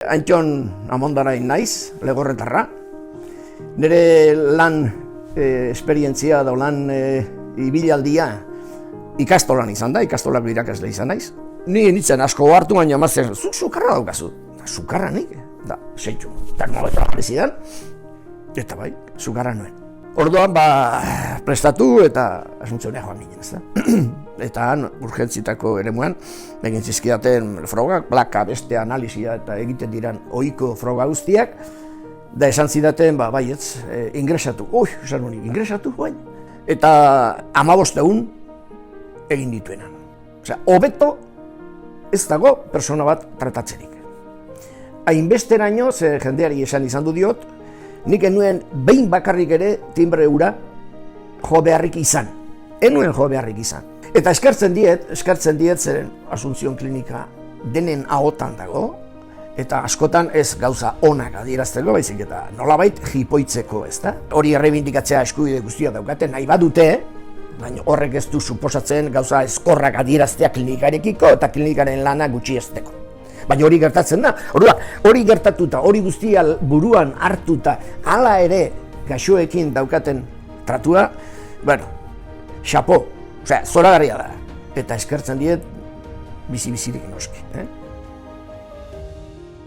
Antxon Amondarain naiz, Legorretarra. Nire lan esperientzia da lan ibilaldia ikastolan izan da, ikastolako irakasle izan naiz. Ni nintzen asko hartu, baina mazer, zuk sukarra daukazu. Sukarra nik, da, seitxu, termometroa prezidan, eta bai, sukarra nuen. Orduan, prestatu eta asuntzeunea joan ginen, ez da. Eta han, urgentzitako eremuan, egin zizkidaten frogak, plaka, beste analizia eta egiten diran ohiko froga guztiak, da esan zidaten, baietz, ingresatu. Esan honi, ingresatu, bain. Eta 15 egun egin dituenan. Osea, hobeto ez dago persona bat tratatzerik. Hainbesteraino, ze jendeari esan izan du diot, nik enuen behin bakarrik ere timbre ura jo beharrik izan. Enuen jo beharrik izan. Eta eskertzen diet zeren Asunción klinika denen ahotan dago, eta askotan ez gauza onak adierazteko, baizik eta nolabait jipoitzeko, ez da? Hori errebindikatzea eskubide guztia daukate, nahi badute, baina horrek ez du suposatzen gauza eskorrak adieraztea klinikarekiko eta klinikaren lana gutxiesteko. Baina hori gertatzen da, hori gertatuta, hori guztia buruan hartuta, hala ere gaixoekin daukaten tratua, xapo, zoragarria da. Eta eskertzen diet bizi-bizirik noski.